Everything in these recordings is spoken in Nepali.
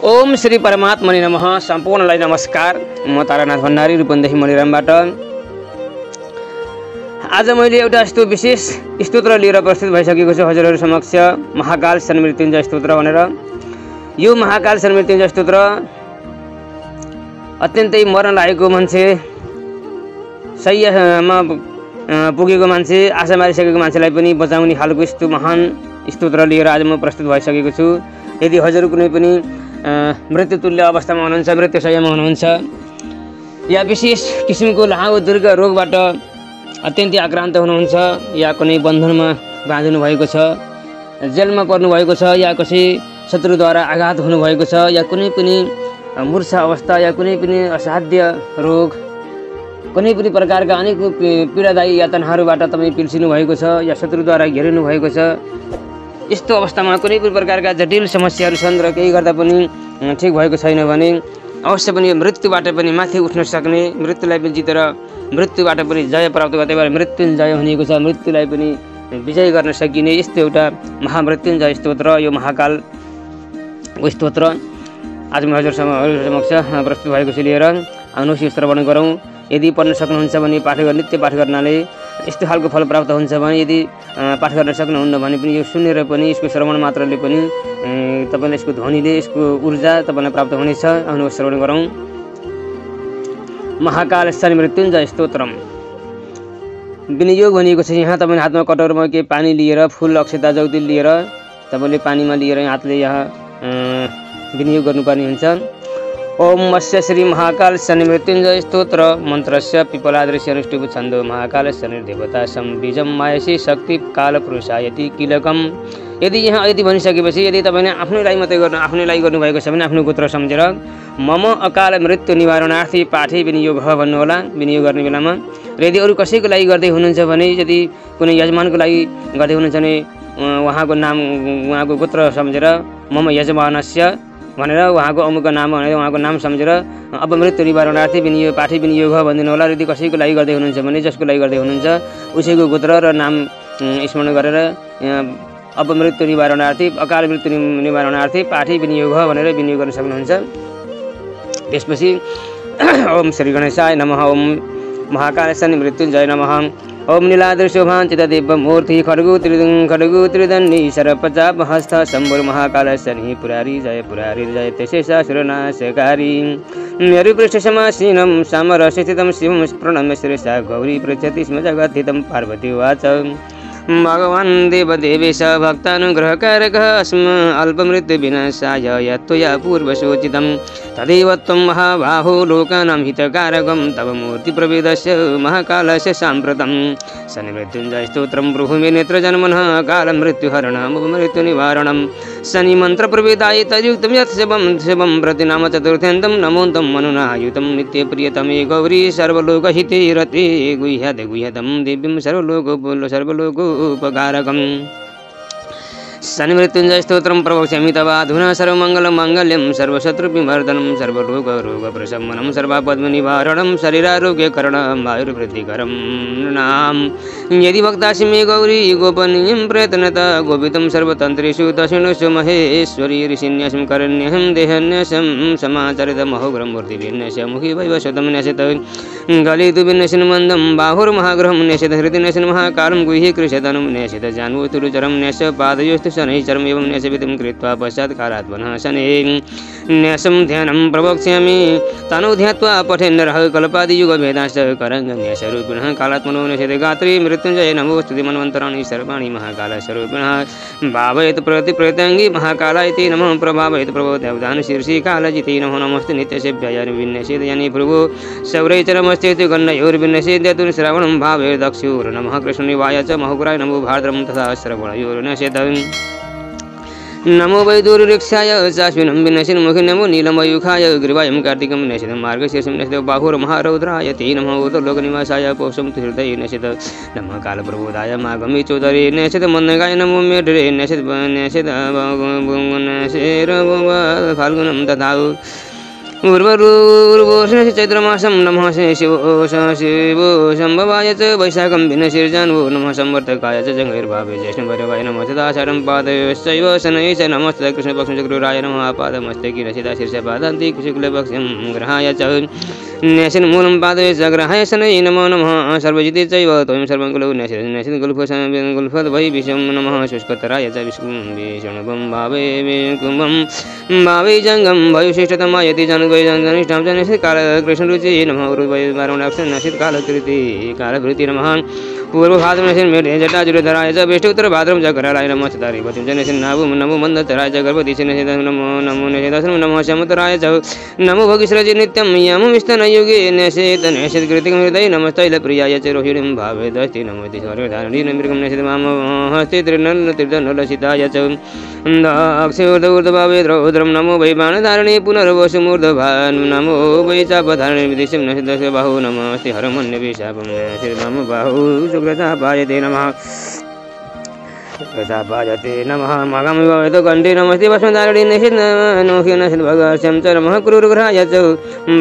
ओम श्री परमात्मने नमः। सम्पूर्णलाई नमस्कार। म तारानाथ भण्डारी रूपन्देही मणिरामबाट। आज मैले एउटा यस्तो विशेष स्तोत्र लिएर प्रस्तुत भइसकेको छु हजुरहरू समक्ष, महाकाल शनिमृत्युञ्जय स्तोत्र भनेर। यो महाकाल शनिमृत्युञ्जय स्तोत्र अत्यन्तै मर्न लागेको मान्छे, शय्यामा पुगेको मान्छे, आशा मारिसकेको मान्छेलाई पनि बचाउने खालको यस्तो महान स्तोत्र लिएर आज म प्रस्तुत भइसकेको छु। यदि हजुर कुनै पनि मृत्युतुल्य अवस्थामा हुनुहुन्छ, मृत्युशय्यामा हुनुहुन्छ, या विशेष किसिमको लामो दीर्घ रोगबाट अत्यन्तै आक्रान्त हुनुहुन्छ, या कुनै बन्धनमा बाँधिनु भएको छ, जेलमा पर्नुभएको छ, या कसै शत्रुद्वारा आघात हुनुभएको छ, या कुनै पनि मूर्छा अवस्था, या कुनै पनि असाध्य रोग, कुनै पनि प्रकारका अनेक पीडादायी यातनाहरूबाट तपाईँ पिल्सिनु भएको छ, या शत्रुद्वारा घेरिनु भएको छ, यस्तो अवस्थामा कुनै पनि प्रकारका जटिल समस्याहरू छन् र केही गर्दा पनि ठिक भएको छैन भने अवश्य पनि मृत्युबाट पनि माथि उठ्न सक्ने, मृत्युलाई पनि जितेर मृत्युबाट पनि जय प्राप्त गर्दै भएर मृत्युञ्जय हुनेको छ, मृत्युलाई पनि विजय गर्न सकिने यस्तो एउटा महामृत्युञ्जय स्तोत्र, यो महाकालको स्तोत्र आज म हजुर समक्ष प्रस्तुत भएको छु लिएर। आउनुहोस् यो श्रवण गरौँ। यदि पढ्न सक्नुहुन्छ भने नित्य पाठ गर्नाले यस्तो खालको फल प्राप्त हुन्छ भने, यदि पाठ गर्न सक्नुहुन्न भने पनि यो सुनेर पनि यसको श्रवण मात्रले पनि तपाईँलाई यसको ध्वनिले यसको ऊर्जा तपाईँलाई प्राप्त हुनेछ। आउनुहोस् श्रवण गरौँ। महाकाल शनिमृत्युञ्जय स्तोत्रम। विनियोग भनिएको छ यहाँ तपाईँले हातमा कटोरमा केही पानी लिएर, फुल अक्षता जौतिल लिएर तपाईँले पानीमा लिएर हातले यहाँ विनियोग गर्नुपर्ने हुन्छ। ओम मत्स्य श्री महाकाल शनिमृत्युञ्जय स्तोत्र मन्त्रस्य पिपलादृश्य अनुष्टुप छन्दो महाकाल शनिर्देवता संबीजम मायसी शक्ति काल पुरुषायति किलकम। यदि भनिसकेपछि यदि तपाईँले आफ्नैलाई मात्रै गर्नुभएको छ भने आफ्नो गोत्र सम्झेर मम अकाल मृत्यु निवारणार्थी पाठे विनियोग भन्नुहोला विनियोग गर्ने बेलामा। र यदि अरू कसैको लागि गर्दै हुनुहुन्छ भने, यदि कुनै यजमानको लागि गर्दै हुनुहुन्छ भने उहाँको नाम, उहाँको गोत्र सम्झेर मम यजमानस्य भनेर उहाँको अमुक नाम भनेर उहाँको नाम सम्झेर अब मृत्यु निवारणार्थी विनियोग पाठे विनियोग भनिदिनु होला। यदि कसैको लागि गर्दै हुनुहुन्छ भने, जसको लागि गर्दै हुनुहुन्छ उसैको गोत्र र नाम स्मरण गरेर अब मृत्यु निवारणार्थी, अकाल मृत्यु निवारणार्थी पाठे विनियोग भनेर विनियोग गर्न सक्नुहुन्छ। त्यसपछि ओम श्री गणेशाय नमः। ओम महाकाल शनिमृत्युञ्जय नमः। ओम नीलाद्रिशोभाञ्चितदिव्यमूर्ति खड्गु त्रिदण्डी सर्पचाप हस्त शम्भुर महाकाल शनि पुरारी जय शेषासुरनाशकारी मेरुपृष्ठसमासीनं सामरस्थितं शिवं प्रणम्य शिरसा गौरी पृच्छति स्म जगद्धितं पार्वती उवाच भगवान् देवदेवेश भक्तानुग्रहकारकः अस्म अल्पमृत्युविनाशाय यत्त्वया पूर्वसूचितं तदेव त्वं महाबाहो लोकानां हितकारकं तव मूर्तिप्रभेदस्य महाकालस्य साम्प्रतं शनिमृत्युञ्जय स्तोत्रं ब्रूहि नेत्रजन्मनः कालमृत्युहरणमुपमृत्युनिवारणं शनिमन्त्रप्रभेदाय तद्युक्तं यत् शिवं प्रतिनाम चतुर्थ्यन्तं नमो तं मनुनायुतं नित्यप्रियतमे गौरी सर्वलोकहिते रते गुह्यतं दिव्यं सर्वलोकोपकारकम् शनिमृत्युञ्जय स्तोत्रं प्रवक्ष्यामि तव अधुना सर्वमङ्गलमाङ्गल्यं सर्वशत्रुविमर्दनं सर्वरोगप्रशमनं सर्वापद्मनिवारणं शरीरारोग्यकरणं आयुर्वृद्धिकरं नाम। यदि भक्तासि मे गौरी गोपनीयं प्रयत्नतः गोपितं सर्वतन्त्रेषु दक्षिणेषु महेश्वरी ऋषिन्यासं करण्यहं देहन्यासं समाचरितमहोग्रं मूर्तिविन्यास्य मुखी वैवस्वतं न्यसत गलितु विन्यसन मन्दं बाहुर्महाग्रहं न्यसत हृदयन्यसन महाकालं गुह्ये कृशतनं न्यसत जान्वतुरुचरं न्यस पादयोस्तु शनैश्चरम् एवं न्यसविधिं कृत्वा पश्चात् कालात् पुनः शनैः न्यसं ध्यानं प्रवक्ष्यामि तनु ध्यात्वा पठेन्नरः कल्पादियुगभेदाश्च करङ्गन्यसरूपिणः कालात् मनो न्यसते गात्रे मृत्युञ्जय नमोस्तुति मन्वन्तराणि सर्वाणि महाकालस्वरूपिणः भावयत् प्रतिप्रत्यङ्गी महाकालायते नमः प्रभावयत् प्रभो देवदान शीर्षि कालजिते नमो नमस्ते नित्यसेभ्याय विन्यसेत् यानि प्रभो शौरैचरमस्तेतु गण्डयोर्विन्यसेद्यतु श्रवणं भावैर्दक्षोर् नमः कृष्णनिवाय च महुग्राय नमो भारद्रं तथा श्रवणयोर्नश्यत नमो वैदूर्यक्षाय चाश्विनं विनशिन मुखे नमो नीलमयूखाय ग्रीवायं कार्तिकं नशितं मार्गशीर्षं नशित बाहुर्महारौद्राय ते नमो लोकनिवासाय पौषं हृदये नशित नमः कालप्रबोधाय मागमे चौधरे नशित मन्दगाय नमो मेढरे नशित फाल्गुनं तथा उर्वरुर्वोषणसि चैत्रमासं नमः शिवो सम्भवाय च वैशाखं भिन्नशीर्जान्वो नमः संवर्तकाय च जङ्गैर्भावे ज्येष्ठभैरवाय नमः तदाचारं पादयोश्चैव शनैः च नमस्ते कृष्णपक्षचक्रुराय नमः पादमस्ते किरसिता शीर्षपादान्ति शुक्लपक्षं ग्रहाय च न्यासिन्मूलं पादये च ग्रहाय शनैः नमो नमः सर्वजिते चैव त्वं सर्वङ्कुलो न्यासिन्गुल्फद्वै विषं नमः शुष्कतराय च विष्णुं भावे कुम्भं भावे जङ्गं भयुशिष्टतमायति जनद्वै जनिष्ठां जनिष्ठ काल कृष्णरुचि नमः उरुद्वै वारुणाक्षन्नसित् कालभृति नमः पूर्वभाद्रमनसिन् मेढे जटाजुरधराय च वेष्टोत्तरभाद्रं च करालाय नमः चतारिपतिं जनिषिन् नमो मन्दचराय च गर्भदिशिनसि नमो नमो निषेदसनं नमः शमुतराय च नमो भोगिश्रजि नित्यं यमविस्तनयुगे नेषेत् कृतिकं हृदये नमस्तैलप्रियाय च रोहिणीं भावे दस्ति नमोति सर्वधारणीं मृगं नेषेत् माम हस्ते तीर्णलसिताय च दाक्षिर्दौर्धभावे द्रौद्रं नमो वै बाणधारणे पुनर्वसुमूर्धभान् नमो वै चापधारणे विदिशं नमः बाहु नमस्ते हरमन्यविशापं नमः बाहु शुक्रचापायते नमः प्रतापायते नमः मगमिवतो कण्ठे नमस्ते वस्मधारणे निषिद् नोहि नषिद् भगर्षं च नमः क्रूरग्रहाय च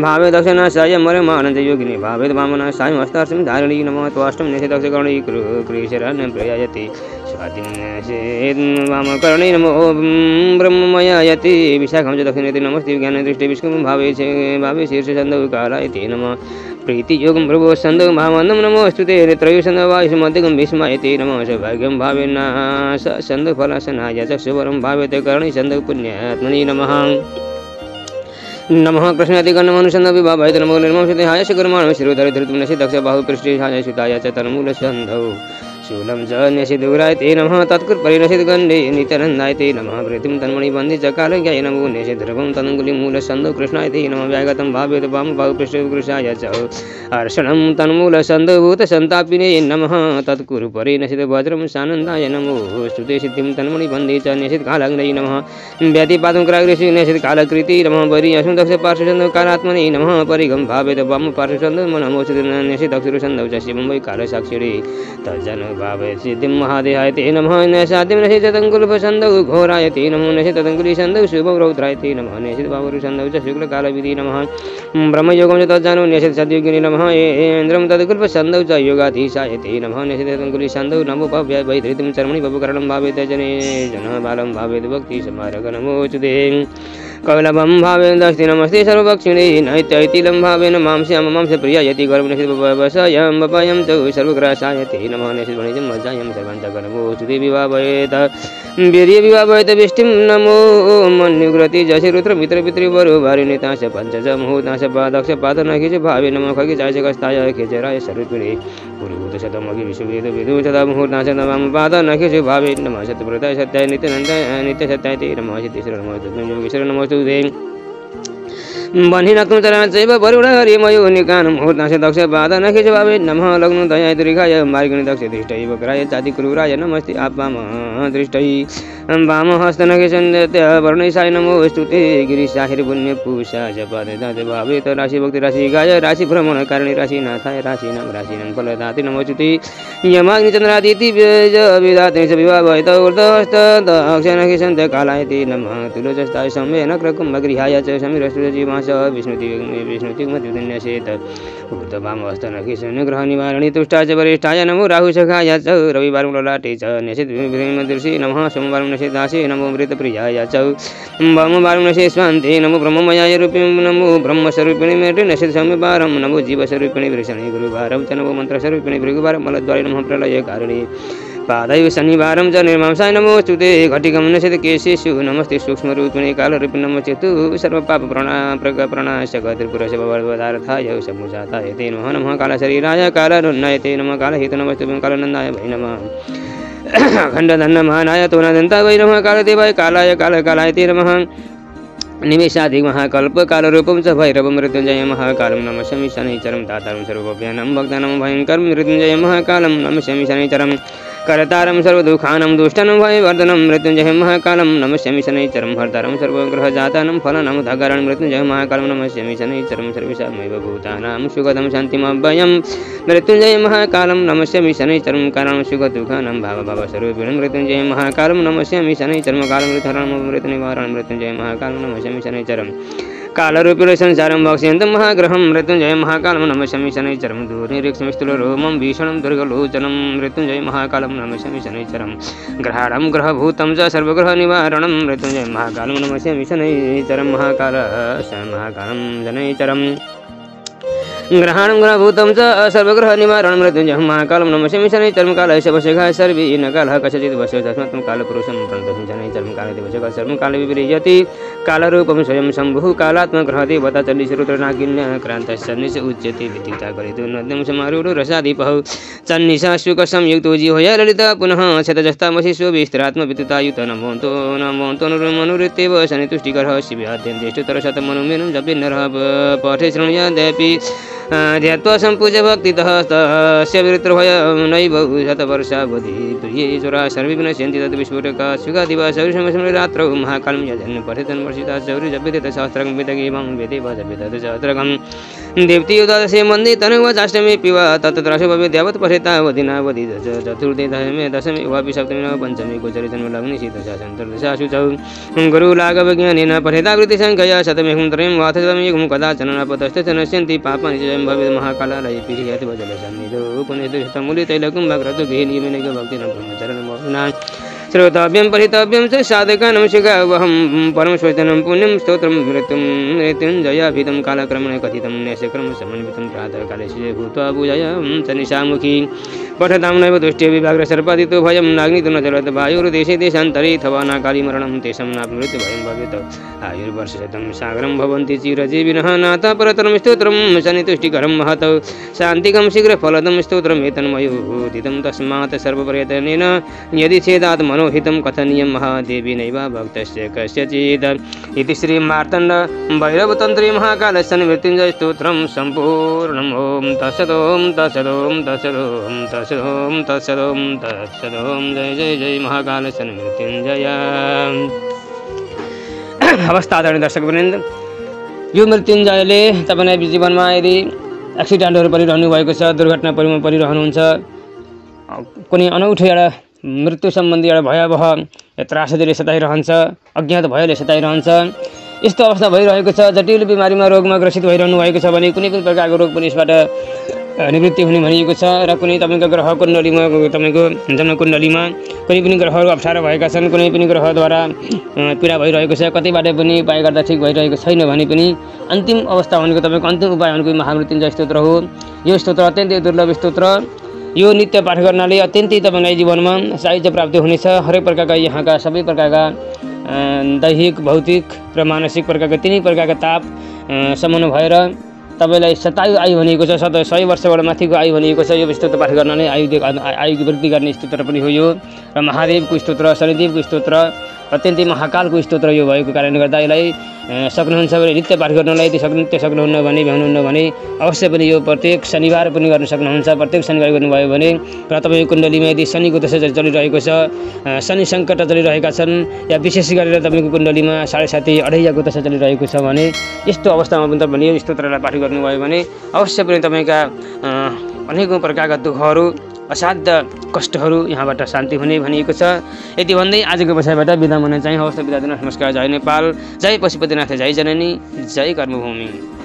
भावे दक्षिणाशाय मरमानन्दयोगिनि भावे वामनाशाय हस्तार्षं धारणी नमः त्वाष्टं निषेदक्षकर्णी क्रीशरण्यं प्रयायति स्वादिन्यसेत् वामकर्णे नमो ब्रह्ममयायति विशाखं च दक्षिणेति नमस्ते ज्ञानदृष्टि विष्णुं भावे शीर्षछन्दौ कालायते नमः प्रीतियोगं प्रभो छन्दौ भावन्दं नमोऽस्तुते त्रयोछन्दवायुषमध्यगं भीष्मायते नमः सौभाग्यं भावेन छन्दफलासनाय च सुवरं भावेते कर्णे छन्दौ पुण्यात्मनि नमः नमः कृष्णादिगणमनुषन्दविभावाय नमो निर्मंसदेहाय शिखरमाणं शिरोधरे धृतुं नशि दक्ष बाहुपृष्ठेहाय सुताय च तन्मूलछन्दौ शूलं च न्यसिदुराय ते नमः तत्कृत्परिणसिद् गण्डे नित्यानन्दाय ते नमः वृत्तिं तन्मणिबन्धे च कालज्ञाय नमो निषेधर्वं तन्मूलछन्दौ कृष्णाय ते नमः व्यागतं भावेत वामबाहुपृष्ठकृशाय च अर्षणं तन्मूलछन्दौ भूतसन्तापिने नमः तत्कुरुपरिणसिद् वज्रं सानन्दाय नमो स्तुते सिद्धिं तन्मणिबन्धे च न्यसिद् कालाग्नये नमः व्याधिपादं क्राग्रेषु न्यसिद् कालकृति नमः वरीयसुं दक्ष पार्श्वछन्दौ कालात्मने नमः परिगं भावेत वामपार्श्वछन्दौ नमोऽस्तुते न्यसिद् दक्षुरछन्दौ च शिवं वै कालसाक्षिणे तज्जन भावे सिद्धिं महादेहाय ते नमः नैषाद्यं नशि तदङ्कुलभछन्दौ घोराय ते नमो नशि तदङ्कुलिछन्दौ शुभं रौद्राय ते नमः नैषिद् बाहुरुछन्दौ च शुक्लकालविधि नमः ब्रह्मयोगं च तज्जानो नैषिद् सद्योगिनि नमः इन्द्रं तदकुल्पछन्दौ च योगाधीशाय ते नमः नैषिद् तदङ्कुलिछन्दौ नमो वैधृतिं चर्मणि बभुकरणं भावेत जने जनः बालं भावेत भक्तिसमारक नमोऽस्तुते कौलभं भावेन दस्ति नमस्ते सर्वभक्षिणे नैत्यैतिलं भावेन मां श्याममांस प्रियायति गर्भनिषिद्वसायं वपायं च सर्वग्रासाय ते नमः निषिद्वणिजं मज्जायं सर्वन्तकनमोऽस्तुते विवाहयेत वीर्यविवाहयेत विष्टिं नमो मन्युग्रति जसि रुद्रमित्रपितृवरो वारिणीताश पञ्चज मुहूर्ताश पादक्ष पादनखिच भावे नमः खगिचाश कस्ताय खेचराय सर्वपिणे पुरुभूतशतमखि विश्ववेद विदुशता मुहूर्ताश नमः पादनखिच भावे नमः सत्यव्रताय सत्याय नित्यानन्दाय नित्यसत्याय ते नमः सिद्धेश्वर नमः योगेश्वर नमः बन्हिनक्तं चैव वरुणहरिमयो निकानं मुहूर्ताश दक्ष पादनखिच भावे नमः लग्नं दयाय दीर्घाय मार्गिणि दक्ष दृष्टै वक्राय चातिक्रूराय नमस्ते आपाम दृष्टै वामहस्तनखिचन्द्य वर्णैशाय नमोऽस्तुते गिरिशाहिर्पुण्यपूषा जपादे भावे त राशि भक्ति राशि गाय राशि भ्रमणकारिणि राशिनाथाय राशिनां राशिनं फलदाति नमोऽस्तुते यमाग्निचन्द्रादिति विधाते च विवाहयत ऊर्ध्वहस्त दक्षिणखिचन्द्य कालाय ते नमः तुलोचस्ताय संवेनक्रकुम्भगृहाय च समीरस्तुजीवा विष्णुतिग्मद्युन्यसेत ऊर्ध्ववामहस्तनखिचनुग्रहनिवारणि तुष्टाय च वरिष्ठाय नमो राहुसखाय च रविवारं ललाटे च निषिद्धदृशि नमः सोमवारं निषेधासे नमो मृतप्रियाय च वामवारं निषे स्वान्ते नमो ब्रह्ममयाय रूपिणि नमो ब्रह्मस्वरूपिणि मेटे निषेध संविवारं नमो जीवस्वरूपिणि वृषणि गुरुवारं च नमो मन्त्रस्वरूपिणि भृगुवारं मलद्वारे नमः प्रलयकारिणे पादयो शनिवारं च निर्मांसाय नमोऽस्तुते घटिकं नशेत केशेषु नमस्ते सूक्ष्मरूपिणे कालरूपिणि नमश्चेतु सर्वपापप्रणाश त्रिपुरस्य भवदार्थाय समुजाताय ते नमः कालशरीराय कालरुन्नाय ते नमः कालहेतु नमस्तुभ्यं कालनन्दाय वै नमः खण्डधन्नमहानाय तोनदन्ताय वै नमः कालदेवाय कालाय कालकालाय ते नमः निमेषाधिक महाकल्प कालरूपं च भैरवं मृत्युञ्जय महाकालं नमस्यामि शनिचरं तातारं सर्वपाप्यानां भक्तानां भयङ्करं मृत्युञ्जय महाकालं नमस्यामि शनिचरं करतारं सर्वदुःखानां दुष्टानां भयवर्धनं मृत्युञ्जय महाकालं नमस्यामि शनिचरं हर्तारं सर्वग्रहजातानां फलानां उद्धारणं मृत्युञ्जय महाकालं नमस्यामि शनिचरं सर्वेषामेव भूतानां सुखदं शान्तिमभयं मृत्युञ्जय महाकालं नमस्यामि शनिचरं कारणं सुखदुःखानां भावभावस्वरूपिणं मृत्युञ्जय महाकालं नमस्यामि शनिचरं कालं मृत्युनिवारणं मृत्युञ्जय महाकालं नमस्यामि शनिचरं कालरूपेण संसारं भक्ष्यन्तं महाग्रहं मृत्युञ्जय महाकालं नमस्यामि शनैश्चरं दूर्निरीक्षं स्थूलरूपं भीषणं दुर्गलोचनं मृत्युञ्जय महाकालं नमस्यामि शनैश्चरं ग्रहाणं ग्रहभूतं च सर्वग्रहनिवारणं मृत्युञ्जय महाकालं नमस्यामि शनैश्चरं महाकालं शनैश्चरं ग्रहाणं ग्रहभूतं च सर्वग्रहनिवारणं मृत्युञ्जय महाकालं नमस्यामि शनैश्चरं कालस्य वशेखः सर्वे कालः कस्यचित् वशो तस्मात् कालपुरुषं प्रणतोऽस्मि शनैश्चरं कालदेवशः सर्वं काले विपरीयति कालरूपं स्वयं शम्भुः कालात्मग्रहदेवता चण्डिसरुद्रनागिन्याक्रान्तश्चन्निश उच्यते विदिता करितु नद्यं समारूढो रसादीपः चन्निशा शुकसंयुक्तो जिह्वया ललिता पुनः शतजस्तामशिषु विस्त्रात्मविद्युतायुत नमोऽन्तो मनुरित्येव शनितुष्टिकरः शिव्याद्यन्तेष्टुतरशतमनुमेनं जपे नरः पठे शृणुयाद्यपि ध्यात्वा सम्पूज्य भक्तितः तस्य विरुद्धभय नैव शतवर्षावधि प्रियेश्वरा सर्वे विनश्यन्ति तद् विस्फोटका सुखादिवा सौरिशमरात्रौ महाकालं यजन् पठितन् वर्षिता सौरि जप्यते तत्शास्त्रं वेदगेवं वेदे वा जप्यते तत्शास्त्रकं देवतीयुदादशे मन्दे तनुवाचाष्टमे पिवा तत्र भवेत् यावत् पठेतावधिनावधि चतुर्थे दशमे दशमे वापि सप्तमी नव पञ्चमे गोचरे जन्मलग्निशीतशासन्तर्दशासु च गुरुलाघवज्ञानेन पठेतावृत्तिसङ्ख्यया शतमेकं त्रयं वाथशतमेकं कदाचन अपतश्च नश्यन्ति पापानि च भवेत् महाकालालये पिहियति वजलसन्निधौ पुण्यतीर्थमूलितैलकुम्भक्रतु गेहनियमेनैक भक्तिना ब्रह्मचरणमोहना श्रोतव्यं पठितव्यं च साधकानां शिखावहं परमस्वचनं पुण्यं स्तोत्रं मृत्युञ्जयाभिधं कालक्रमेण कथितं न्यासक्रमसमन्वितं प्रातःकाले श्री भूत्वा पूजायां च निशामुखी पठतां नैव दुष्ट्ये विभाग्रसर्पादितो भयं नाग्नितो न चलत् वायुर्देशे देशान्तरे अथवा नाकालिमरणं तेषां नाभिवृत्तिभयं भवेत् आयुर्वर्षशतं सागरं भवन्ति चिरजीविनः नाथा परतरं स्तोत्रं शनितुष्टिकरं महत् शान्तिकं शीघ्रफलदं स्तोत्रम् एतन्मयोदितं तस्मात् सर्वप्रयत्नेन यदि छेदात् मनोहितं कथनीयं महादेवी नैव भक्तस्य कस्यचित् इति श्रीमार्तण्ड भैरवतन्त्रे महाकालस्य मृत्युञ्जय स्तोत्रं सम्पूर्णम् ॐ तत्सदों तत्सदों तत्सदों तत्सदों तत्सदों तत्सदों जय जय जय महाकालस्य मृत्युञ्जय। अवस्था आदरणीय दर्शकवृन्द, यो मृत्युञ्जयले तपाईलाई जीवनमा यदि एक्सिडेन्टहरू परिरहनु भएको छ, दुर्घटना परिरहनुहुन्छ, कुनै अनौठो एउटा मृत्यु सम्बन्धी एउटा भयावह त्रासदीले सताइरहन्छ, अज्ञात भयले सताइरहन्छ, यस्तो अवस्था भइरहेको छ, जटिल बिमारीमा रोगमा ग्रसित भइरहनु भएको छ भने कुनै पनि प्रकारको रोग पनि यसबाट निवृत्ति हुने भनिएको छ। र कुनै तपाईँको ग्रह कुण्डलीमा, तपाईँको जन्म कुण्डलीमा कुनै पनि ग्रहहरू अप्ठ्यारो भएका छन्, कुनै पनि ग्रहद्वारा पीडा भइरहेको छ, कतैबाट पनि उपाय गर्दा ठिक भइरहेको छैन भने पनि अन्तिम अवस्था भनेको तपाईँको अन्तिम उपाय भनेको महामृत्युञ्जय स्तोत्र हो। यो स्तोत्र अत्यन्तै दुर्लभ स्तोत्र, यो नित्य पाठ गर्नाले अत्यन्तै तपाईँलाई जीवनमा साहित्य प्राप्ति हुनेछ। हरेक प्रकारका यहाँका सबै प्रकारका दैहिक, भौतिक र मानसिक प्रकारका तिनै प्रकारका ताप समाउनु भएर तपाईँलाई शतायु आयु भनिएको छ, 100 वर्षबाट माथिको आयु भनिएको छ। यो स्तोत्र पाठ गर्नाले आयुको वृद्धि गर्ने स्तोत्र पनि हो यो। र महादेवको स्तोत्र, शनिदेवको स्तोत्र, अत्यन्तै महाकालको स्तोत्र यो भएको कारणले गर्दा यसलाई सक्नुहुन्छ भने नित्य पाठ गर्नलाई, नित्य सक्नुहुन्न भने, भ्याउनुहुन्न भने अवश्य पनि यो प्रत्येक शनिबार पनि गर्न सक्नुहुन्छ। प्रत्येक शनिबार गर्नुभयो भने र तपाईँको कुण्डलीमा यदि शनिको दशा चलिरहेको छ, शनि सङ्कट चलिरहेका छन्, या विशेष गरेर तपाईँको कुण्डलीमा 7.5 अढैयाको दशा चलिरहेको छ भने यस्तो अवस्थामा पनि तपाईँले यो स्तोत्रलाई पाठ गर्नुभयो भने अवश्य पनि तपाईँका अनेकौँ प्रकारका दुःखहरू, असाध्य कष्टहरू यहाँबाट शान्ति हुने भनिएको छ। यति भन्दै आजको विषयबाट बिदा हुन चाहिँ हवस्। बिदा दिन नमस्कार। जय नेपाल, जय पशुपतिनाथ, जय जननी, जय कर्मभूमि।